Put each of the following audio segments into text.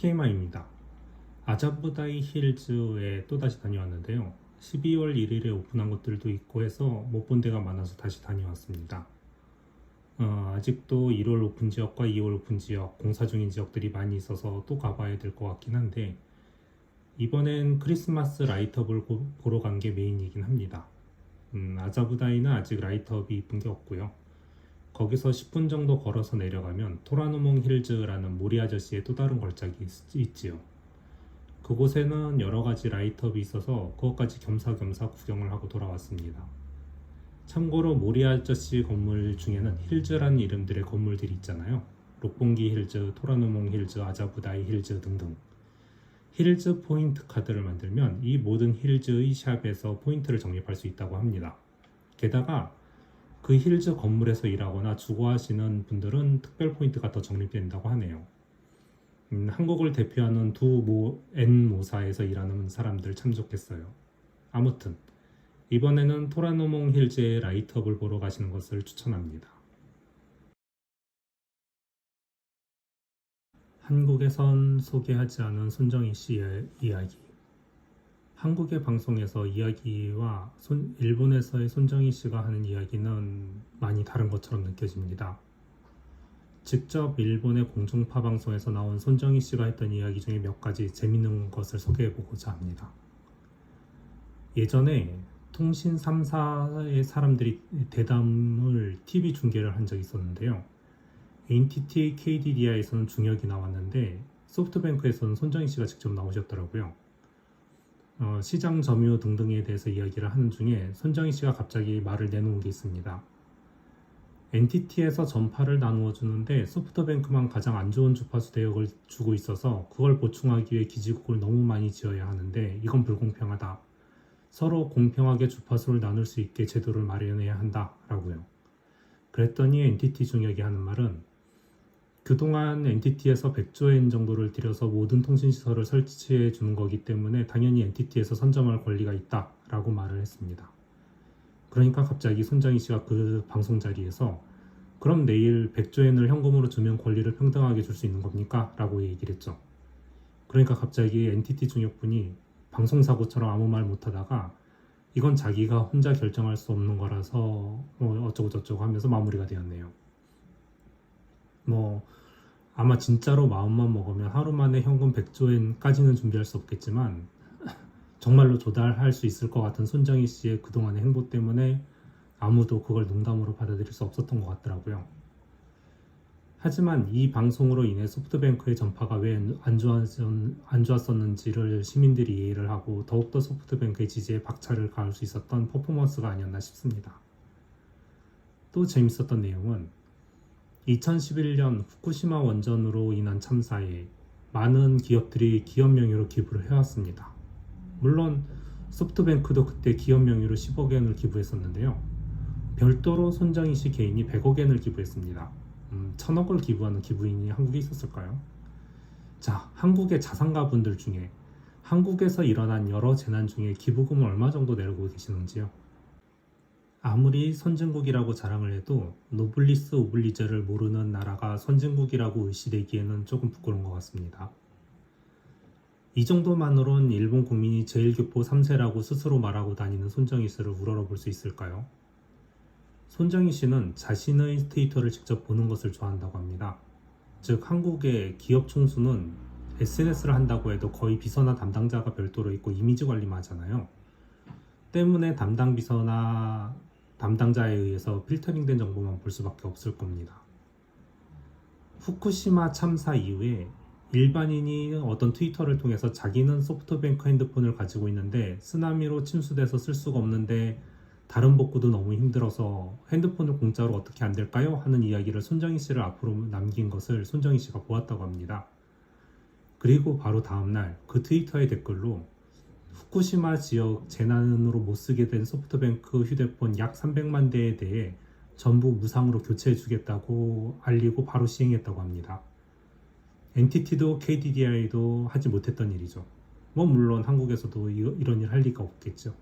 TMI입니다. 아자부다이 힐즈에 또다시 다녀왔는데요. 12월 1일에 오픈한 것들도 있고 해서 못 본 데가 많아서 다시 다녀왔습니다. 아직도 1월 오픈 지역과 2월 오픈 지역, 공사 중인 지역들이 많이 있어서 또 가봐야 될 것 같긴 한데, 이번엔 크리스마스 라이트업을 보러 간 게 메인이긴 합니다. 아자부다이는 아직 라이트업이 이쁜 게 없고요. 거기서 10분 정도 걸어서 내려가면 토라노몽 힐즈라는 모리 아저씨의 또 다른 걸작이 있지요. 그곳에는 여러 가지 라이트업이 있어서 그것까지 겸사겸사 구경을 하고 돌아왔습니다. 참고로 모리 아저씨 건물 중에는 힐즈라는 이름들의 건물들이 있잖아요. 록봉기 힐즈, 토라노몽 힐즈, 아자부다이 힐즈 등등. 힐즈 포인트 카드를 만들면 이 모든 힐즈의 샵에서 포인트를 적립할 수 있다고 합니다. 게다가 그 힐즈 건물에서 일하거나 주거하시는 분들은 특별 포인트가 더 적립된다고 하네요. 한국을 대표하는 두 N모사에서 일하는 사람들 참 좋겠어요. 아무튼 이번에는 토라노몽 힐즈의 라이트업을 보러 가시는 것을 추천합니다. 한국에선 소개하지 않은 손정희 씨의 이야기. 한국의 방송에서 이야기와 일본에서의 손정희 씨가 하는 이야기는 많이 다른 것처럼 느껴집니다. 직접 일본의 공중파 방송에서 나온 손정희 씨가 했던 이야기 중에 몇 가지 재밌는 것을 소개해보고자 합니다. 예전에 통신 3사의 사람들이 대담을 TV 중계를 한 적이 있었는데요. NTT, KDDI에서는 중역이 나왔는데 소프트뱅크에서는 손정희 씨가 직접 나오셨더라고요. 시장 점유 등등에 대해서 이야기를 하는 중에 손정희 씨가 갑자기 말을 내놓은 게 있습니다. NTT에서 전파를 나누어 주는데 소프트뱅크만 가장 안 좋은 주파수 대역을 주고 있어서 그걸 보충하기 위해 기지국을 너무 많이 지어야 하는데 이건 불공평하다. 서로 공평하게 주파수를 나눌 수 있게 제도를 마련해야 한다 라고요. 그랬더니 NTT 중역이 하는 말은 그동안 NTT에서 100조엔 정도를 들여서 모든 통신시설을 설치해 주는 거기 때문에 당연히 NTT에서 선점할 권리가 있다 라고 말을 했습니다. 그러니까 갑자기 손정희 씨가 그 방송 자리에서 그럼 내일 100조엔을 현금으로 주면 권리를 평등하게 줄 수 있는 겁니까? 라고 얘기를 했죠. 그러니까 갑자기 NTT 중역분이 방송사고처럼 아무 말 못하다가 이건 자기가 혼자 결정할 수 없는 거라서 어쩌고저쩌고 하면서 마무리가 되었네요. 아마 진짜로 마음만 먹으면 하루 만에 현금 100조엔까지는 준비할 수 없겠지만 정말로 조달할 수 있을 것 같은 손정희 씨의 그동안의 행보 때문에 아무도 그걸 농담으로 받아들일 수 없었던 것 같더라고요. 하지만 이 방송으로 인해 소프트뱅크의 전파가 왜 안 좋았었는지를 시민들이 이해를 하고 더욱더 소프트뱅크의 지지에 박차를 가할 수 있었던 퍼포먼스가 아니었나 싶습니다. 또 재밌었던 내용은 2011년 후쿠시마 원전으로 인한 참사에 많은 기업들이 기업 명의로 기부를 해왔습니다. 물론 소프트뱅크도 그때 기업 명의로 10억 엔을 기부했었는데요. 별도로 손정희 씨 개인이 100억 엔을 기부했습니다. 1000억을 기부하는 기부인이 한국에 있었을까요? 자, 한국의 자산가분들 중에 한국에서 일어난 여러 재난 중에 기부금을 얼마 정도 내고 계시는지요? 아무리 선진국이라고 자랑을 해도 노블리스 오블리제를 모르는 나라가 선진국이라고 의시되기에는 조금 부끄러운 것 같습니다. 이 정도만으론 일본 국민이 제일교포 3세라고 스스로 말하고 다니는 손정희 씨를 우러러볼 수 있을까요? 손정희 씨는 자신의 트위터를 직접 보는 것을 좋아한다고 합니다. 즉 한국의 기업 총수는 SNS를 한다고 해도 거의 비서나 담당자가 별도로 있고 이미지 관리만 하잖아요. 때문에 담당 비서나 담당자에 의해서 필터링된 정보만 볼 수밖에 없을 겁니다. 후쿠시마 참사 이후에 일반인이 어떤 트위터를 통해서 자기는 소프트뱅크 핸드폰을 가지고 있는데 쓰나미로 침수돼서 쓸 수가 없는데 다른 복구도 너무 힘들어서 핸드폰을 공짜로 어떻게 안 될까요? 하는 이야기를 손정희 씨를 앞으로 남긴 것을 손정희 씨가 보았다고 합니다. 그리고 바로 다음날 그 트위터의 댓글로 후쿠시마 지역 재난으로 못 쓰게 된 소프트뱅크 휴대폰 약 300만 대에 대해 전부 무상으로 교체해 주겠다고 알리고 바로 시행했다고 합니다. NTT도 KDDI도 하지 못했던 일이죠. 물론 한국에서도 이런 일 할 리가 없겠죠.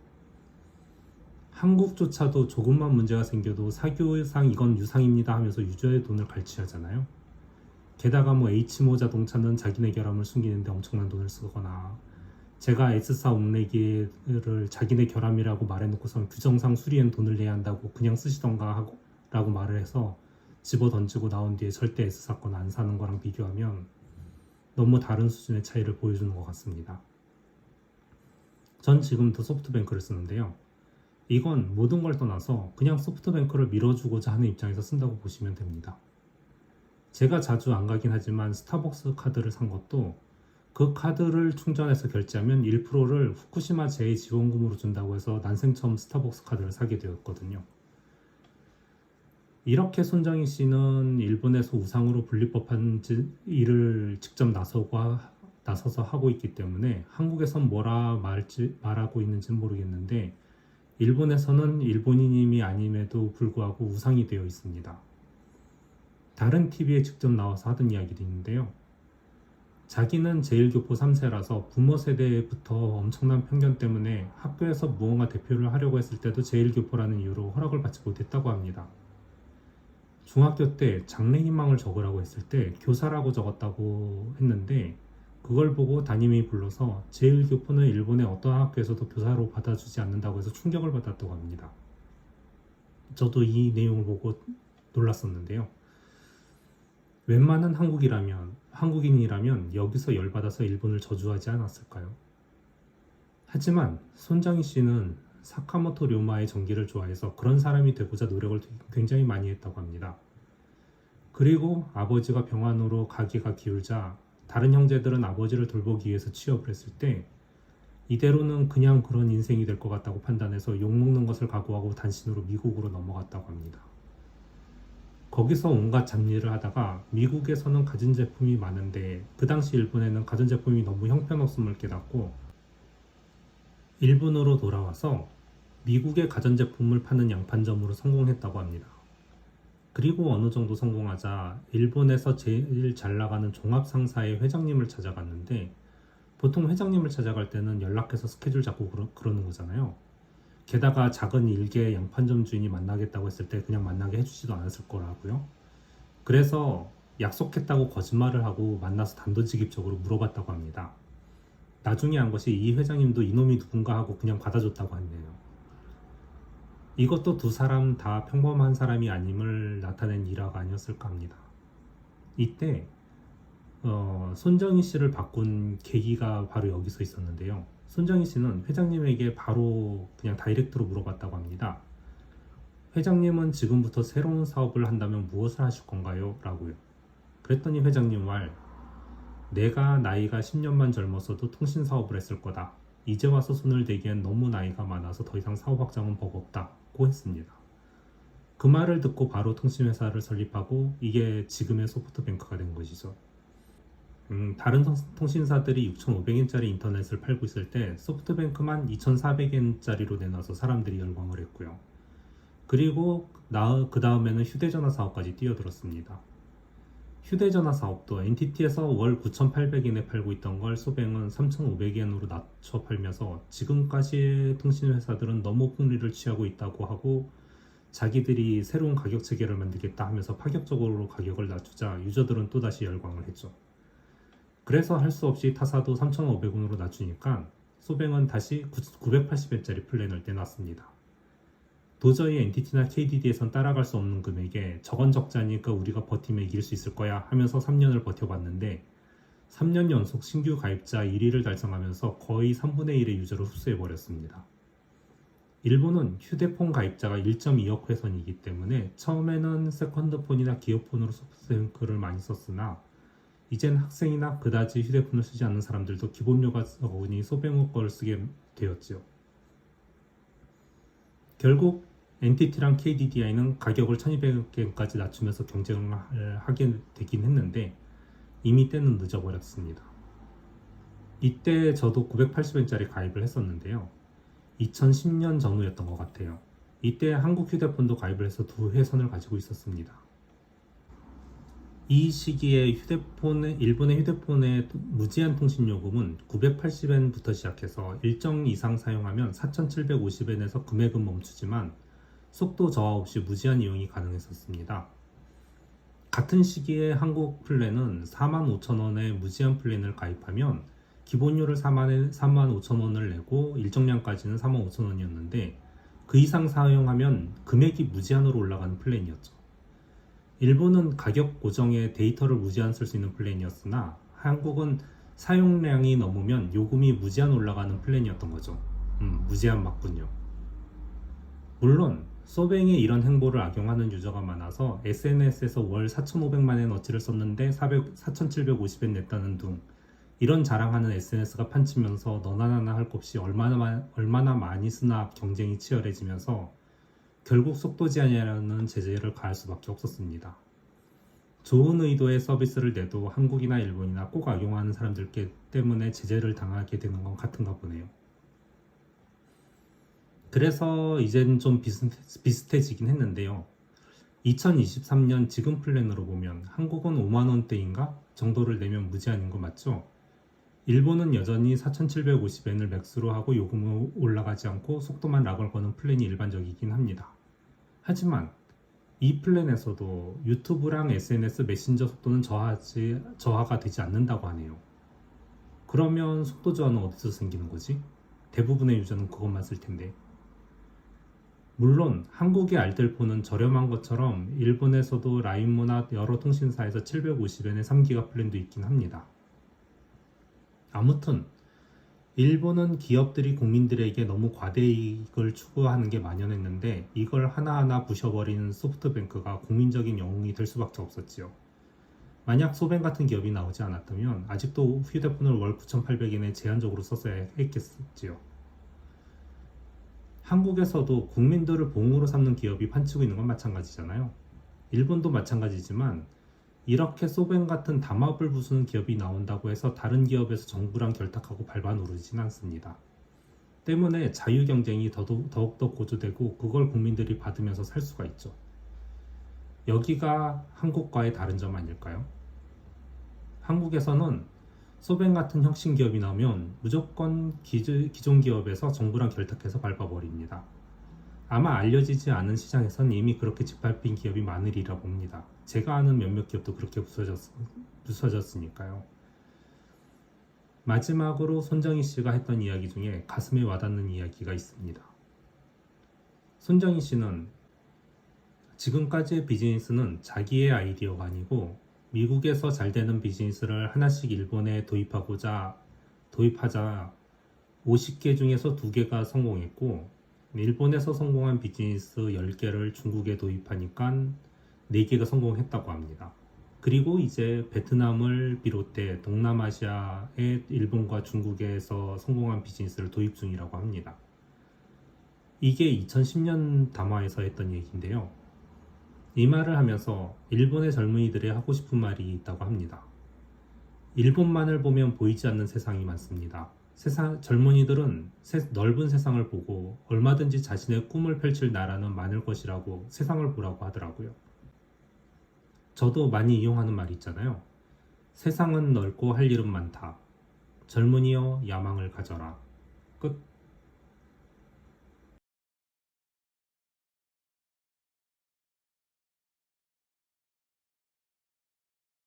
한국조차도 조금만 문제가 생겨도 사교상 이건 유상입니다 하면서 유저의 돈을 갈취하잖아요. 게다가 뭐 H모 자동차는 자기네 결함을 숨기는데 엄청난 돈을 쓰거나, 제가 S사 옥내기를 자기네 결함이라고 말해놓고선 규정상 수리엔 돈을 내야 한다고 그냥 쓰시던가 하고 라고 말을 해서 집어 던지고 나온 뒤에 절대 S사건 안 사는 거랑 비교하면 너무 다른 수준의 차이를 보여주는 것 같습니다. 전 지금도 소프트뱅크를 쓰는데요. 이건 모든 걸 떠나서 그냥 소프트뱅크를 밀어주고자 하는 입장에서 쓴다고 보시면 됩니다. 제가 자주 안 가긴 하지만 스타벅스 카드를 산 것도 그 카드를 충전해서 결제하면 1%를 후쿠시마 재해 지원금으로 준다고 해서 난생 처음 스타벅스 카드를 사게 되었거든요. 이렇게 손정희 씨는 일본에서 우상으로 불릴 법한 일을 직접 나서서 하고 있기 때문에 한국에선 말하고 있는지는 모르겠는데, 일본에서는 일본인임이 아님에도 불구하고 우상이 되어 있습니다. 다른 TV에 직접 나와서 하던 이야기도 있는데요. 자기는 제1교포 3세라서 부모 세대부터 엄청난 편견 때문에 학교에서 무언가 대표를 하려고 했을 때도 제1교포라는 이유로 허락을 받지 못했다고 합니다. 중학교 때 장래희망을 적으라고 했을 때 교사라고 적었다고 했는데, 그걸 보고 담임이 불러서 제1교포는 일본의 어떠한 학교에서도 교사로 받아주지 않는다고 해서 충격을 받았다고 합니다. 저도 이 내용을 보고 놀랐었는데요. 웬만한 한국인이라면 여기서 열받아서 일본을 저주하지 않았을까요? 하지만 손정희 씨는 사카모토 료마의 전기를 좋아해서 그런 사람이 되고자 노력을 굉장히 많이 했다고 합니다. 그리고 아버지가 병환으로 가게가 기울자 다른 형제들은 아버지를 돌보기 위해서 취업을 했을 때 이대로는 그냥 그런 인생이 될 것 같다고 판단해서 욕먹는 것을 각오하고 단신으로 미국으로 넘어갔다고 합니다. 거기서 온갖 잡일을 하다가 미국에서는 가전제품이 많은데 그 당시 일본에는 가전제품이 너무 형편없음을 깨닫고 일본으로 돌아와서 미국의 가전제품을 파는 양판점으로 성공했다고 합니다. 그리고 어느 정도 성공하자 일본에서 제일 잘 나가는 종합상사의 회장님을 찾아갔는데, 보통 회장님을 찾아갈 때는 연락해서 스케줄 잡고 그러는 거잖아요. 게다가 작은 일개 양판점 주인이 만나겠다고 했을 때 그냥 만나게 해주지도 않았을 거라고요. 그래서 약속했다고 거짓말을 하고 만나서 단도직입적으로 물어봤다고 합니다. 나중에 한 것이 이 회장님도 이놈이 누군가 하고 그냥 받아줬다고 했네요. 이것도 두 사람 다 평범한 사람이 아님을 나타낸 일화가 아니었을까 합니다. 이때 손정희 씨를 바꾼 계기가 바로 여기서 있었는데요. 손정희 씨는 회장님에게 바로 그냥 다이렉트로 물어봤다고 합니다. 회장님은 지금부터 새로운 사업을 한다면 무엇을 하실 건가요? 라고요. 그랬더니 회장님 말, 내가 나이가 10년만 젊었어도 통신 사업을 했을 거다. 이제 와서 손을 대기엔 너무 나이가 많아서 더 이상 사업 확장은 버겁다고 했습니다. 그 말을 듣고 바로 통신회사를 설립하고 이게 지금의 소프트뱅크가 된 것이죠. 다른 통신사들이 6,500엔짜리 인터넷을 팔고 있을 때 소프트뱅크만 2,400엔짜리로 내놔서 사람들이 열광을 했고요. 그리고 그 다음에는 휴대전화 사업까지 뛰어들었습니다. 휴대전화 사업도 NTT에서 월 9,800엔에 팔고 있던 걸 소뱅은 3,500엔으로 낮춰 팔면서 지금까지 통신회사들은 너무 폭리를 취하고 있다고 하고 자기들이 새로운 가격 체계를 만들겠다 하면서 파격적으로 가격을 낮추자 유저들은 또다시 열광을 했죠. 그래서 할 수 없이 타사도 3,500원으로 낮추니까 소뱅은 다시 980엔짜리 플랜을 내놨습니다. 도저히 NTT나 KDD에선 따라갈 수 없는 금액에 저건 적자니까 우리가 버티면 이길 수 있을 거야 하면서 3년을 버텨봤는데 3년 연속 신규 가입자 1위를 달성하면서 거의 3분의 1의 유저를 흡수해버렸습니다. 일본은 휴대폰 가입자가 1.2억 회선이기 때문에 처음에는 세컨드폰이나 기어폰으로 소프트뱅크를 많이 썼으나 이젠 학생이나 그다지 휴대폰을 쓰지 않는 사람들도 기본료가 적으니 소뱅 거를 쓰게 되었지요. 결국 NTT랑 KDDI는 가격을 1200엔까지 낮추면서 경쟁을 하게 되긴 했는데 이미 때는 늦어버렸습니다. 이때 저도 980엔짜리 가입을 했었는데요. 2010년 전후였던 것 같아요. 이때 한국 휴대폰도 가입을 해서 두 회선을 가지고 있었습니다. 이 시기에 일본의 휴대폰의 무제한 통신 요금은 980엔부터 시작해서 일정 이상 사용하면 4,750엔에서 금액은 멈추지만 속도 저하 없이 무제한 이용이 가능했었습니다. 같은 시기에 한국 플랜은 45,000원의 무제한 플랜을 가입하면 기본료를 45,000원을 내고 일정량까지는 45,000원이었는데 그 이상 사용하면 금액이 무제한으로 올라가는 플랜이었죠. 일본은 가격 고정에 데이터를 무제한 쓸 수 있는 플랜이었으나 한국은 사용량이 넘으면 요금이 무제한 올라가는 플랜이었던 거죠. 무제한 맞군요. 물론 소뱅에 이런 행보를 악용하는 유저가 많아서 SNS에서 월 4,500만엔 어치를 썼는데 4,750엔 냈다는 둥 이런 자랑하는 SNS가 판치면서 너나 나나 할 것 없이 얼마나 많이 쓰나 경쟁이 치열해지면서 결국 속도 제한이라는 제재를 가할 수밖에 없었습니다. 좋은 의도의 서비스를 내도 한국이나 일본이나 꼭 악용하는 사람들 때문에 제재를 당하게 되는 건 같은가 보네요. 그래서 이젠 좀 비슷해지긴 했는데요. 2023년 지금 플랜으로 보면 한국은 5만원대인가 정도를 내면 무제한인 거 맞죠? 일본은 여전히 4,750엔을 맥스로 하고 요금은 올라가지 않고 속도만 락을 거는 플랜이 일반적이긴 합니다. 하지만 이 플랜에서도 유튜브랑 SNS 메신저 속도는 저하가 되지 않는다고 하네요. 그러면 속도 저하는 어디서 생기는 거지? 대부분의 유저는 그것만 쓸 텐데. 물론 한국의 알뜰폰은 저렴한 것처럼 일본에서도 라인모나 여러 통신사에서 750엔의 3기가 플랜도 있긴 합니다. 아무튼 일본은 기업들이 국민들에게 너무 과대이익을 추구하는 게 만연했는데 이걸 하나하나 부셔버리는 소프트뱅크가 국민적인 영웅이 될 수밖에 없었지요. 만약 소뱅 같은 기업이 나오지 않았다면 아직도 휴대폰을 월 9,800엔에 제한적으로 썼어야 했겠지요. 한국에서도 국민들을 봉으로 삼는 기업이 판치고 있는 건 마찬가지잖아요. 일본도 마찬가지지만 이렇게 소뱅 같은 담합을 부수는 기업이 나온다고 해서 다른 기업에서 정부랑 결탁하고 밟아누르진 않습니다. 때문에 자유경쟁이 더욱더 고조되고 그걸 국민들이 받으면서 살 수가 있죠. 여기가 한국과의 다른 점 아닐까요? 한국에서는 소뱅 같은 혁신 기업이 나오면 무조건 기존 기업에서 정부랑 결탁해서 밟아버립니다. 아마 알려지지 않은 시장에선 이미 그렇게 짓밟힌 기업이 많으리라 봅니다. 제가 아는 몇몇 기업도 그렇게 부서졌으니까요. 마지막으로 손정희 씨가 했던 이야기 중에 가슴에 와닿는 이야기가 있습니다. 손정희 씨는 지금까지의 비즈니스는 자기의 아이디어가 아니고 미국에서 잘 되는 비즈니스를 하나씩 일본에 도입하자 50개 중에서 2개가 성공했고 일본에서 성공한 비즈니스 10개를 중국에 도입하니까 4개가 성공했다고 합니다. 그리고 이제 베트남을 비롯해 동남아시아의 일본과 중국에서 성공한 비즈니스를 도입 중이라고 합니다. 이게 2010년 담화에서 했던 얘기인데요. 이 말을 하면서 일본의 젊은이들이 하고 싶은 말이 있다고 합니다. 일본만을 보면 보이지 않는 세상이 많습니다. 젊은이들은 넓은 세상을 보고 얼마든지 자신의 꿈을 펼칠 나라는 많을 것이라고 세상을 보라고 하더라고요. 저도 많이 이용하는 말이 있잖아요. 세상은 넓고 할 일은 많다. 젊은이여 야망을 가져라. 끝.